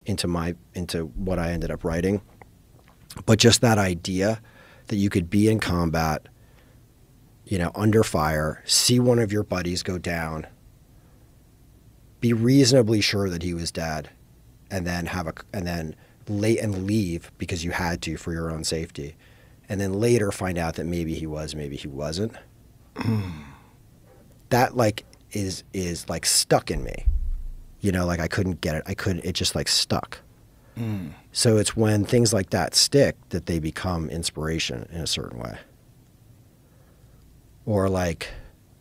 into what I ended up writing. But just that idea that you could be in combat, you know, under fire, see one of your buddies go down, be reasonably sure that he was dead, and then leave because you had to for your own safety, and then later find out that maybe he was, maybe he wasn't. That like is like stuck in me, you know, like I couldn't get it. It just like stuck. So it's when things like that stick that they become inspiration in a certain way. Or like,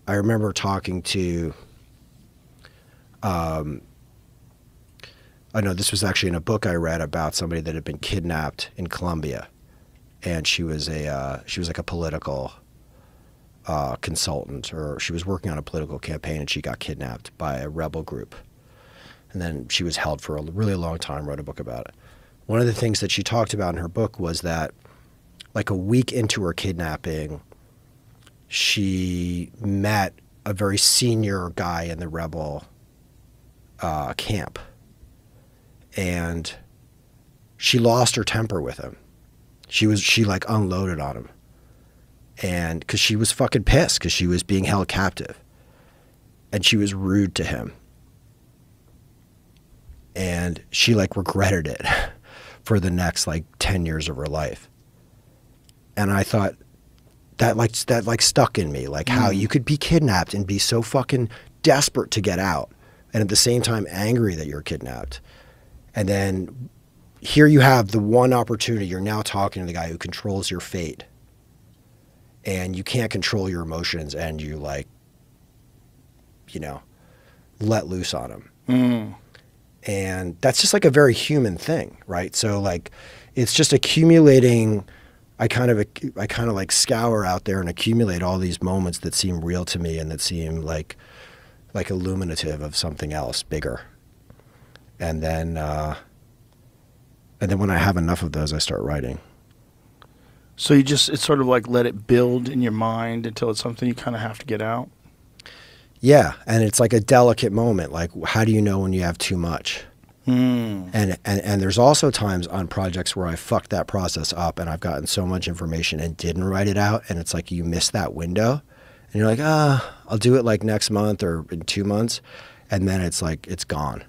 I remember talking to, I know this was actually in a book I read about somebody that had been kidnapped in Colombia, and she was like a political consultant, or she was working on a political campaign, and she got kidnapped by a rebel group. And then she was held for a really long time, wrote a book about it. One of the things that she talked about in her book was that like a week into her kidnapping, she met a very senior guy in the rebel camp. And she lost her temper with him. She like unloaded on him. And because she was fucking pissed because she was being held captive. And she was rude to him. And she like regretted it for the next like 10 years of her life. And I thought that like stuck in me, like how you could be kidnapped and be so fucking desperate to get out, and at the same time angry that you're kidnapped. And then here you have the one opportunity, you're now talking to the guy who controls your fate, and you can't control your emotions, and you like, you know, let loose on him. And that's just like a very human thing, right? So like, it's just accumulating. I kind of like scour out there and accumulate all these moments that seem real to me and that seem like illuminative of something else bigger. And then when I have enough of those, I start writing. So it's sort of like let it build in your mind until it's something you kind of have to get out. Yeah, and it's like a delicate moment. Like, how do you know when you have too much? And there's also times on projects where I fucked that process up and I've gotten so much information and didn't write it out, and it's like you miss that window, and you're like, I'll do it like next month or in 2 months, and then it's like it's gone.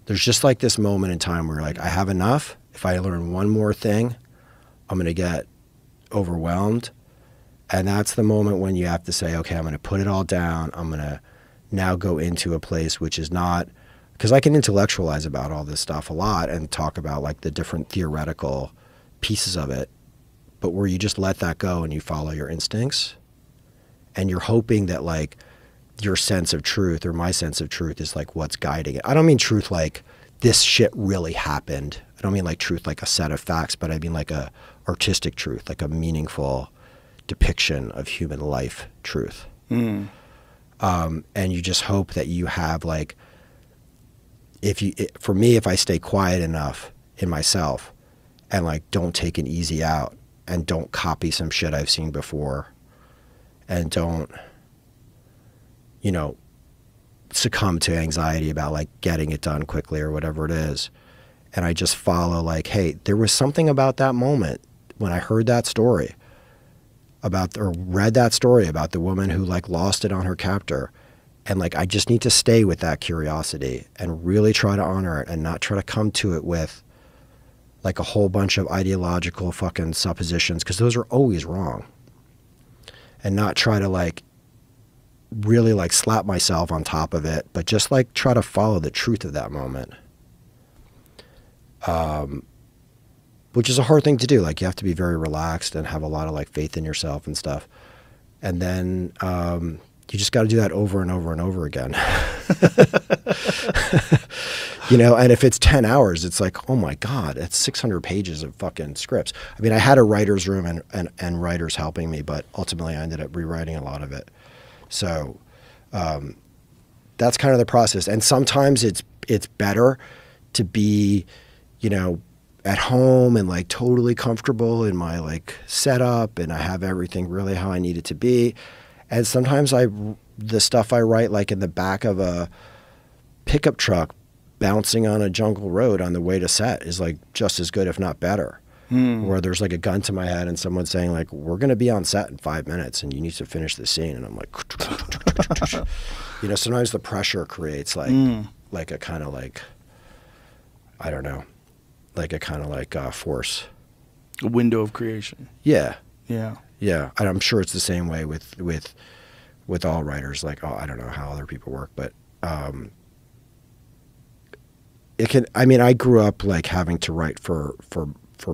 There's just like this moment in time where like I have enough. If I learn one more thing, I'm gonna get overwhelmed. And that's the moment when you have to say, okay, I'm going to put it all down. I'm going to now go into a place which is not, because I can intellectualize about all this stuff a lot and talk about like the different theoretical pieces of it, but where you just let that go and you follow your instincts, and you're hoping that like your sense of truth or my sense of truth is like what's guiding it. I don't mean truth like this shit really happened. I don't mean like truth like a set of facts, but I mean like a artistic truth, like a meaningful depiction of human life truth. And you just hope that you have like, for me, if I stay quiet enough in myself and like don't take an easy out and don't copy some shit I've seen before and don't, you know, succumb to anxiety about like getting it done quickly or whatever it is, and I just follow like, hey, there was something about that moment when I heard that story about, or read that story about the woman who like lost it on her captor, and like I just need to stay with that curiosity and really try to honor it and not try to come to it with like a whole bunch of ideological fucking suppositions, because those are always wrong, and not try to like really like slap myself on top of it, but just like try to follow the truth of that moment. Which is a hard thing to do. Like you have to be very relaxed and have a lot of like faith in yourself and stuff. And then you just got to do that over and over and over again. You know, and if it's 10 hours, it's like, oh my God, it's 600 pages of fucking scripts. I mean, I had a writer's room and writers helping me, but ultimately I ended up rewriting a lot of it. So that's kind of the process. And sometimes it's better to be, you know, at home and like totally comfortable in my like setup, and I have everything really how I need it to be. And sometimes the stuff I write like in the back of a pickup truck bouncing on a jungle road on the way to set is like just as good, if not better. Where there's like a gun to my head and someone's saying like, we're going to be on set in 5 minutes and you need to finish the scene. And I'm like, you know, sometimes the pressure creates like a kind of like, I don't know, like a kind of like force. A window of creation. Yeah. Yeah. Yeah. And I'm sure it's the same way with all writers. Like, oh, I don't know how other people work, but it can, I mean, I grew up like having to write for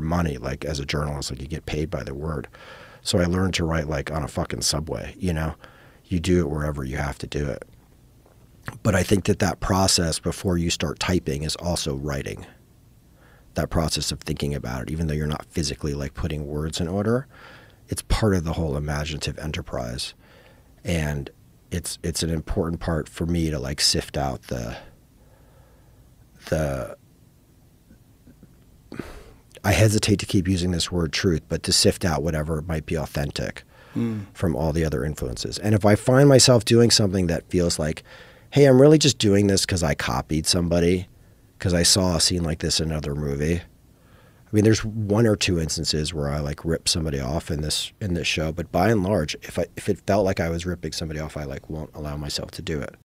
money, like as a journalist, like you get paid by the word. So I learned to write like on a fucking subway, you know, you do it wherever you have to do it. But I think that process before you start typing is also writing. That process of thinking about it, even though you're not physically like putting words in order, it's part of the whole imaginative enterprise. And it's an important part for me to like sift out the I hesitate to keep using this word truth, but to sift out whatever might be authentic from all the other influences. And if I find myself doing something that feels like, hey, I'm really just doing this because I copied somebody, because I saw a scene like this in another movie. I mean, there's 1 or 2 instances where I like rip somebody off in this show, but by and large, if it felt like I was ripping somebody off, I like won't allow myself to do it.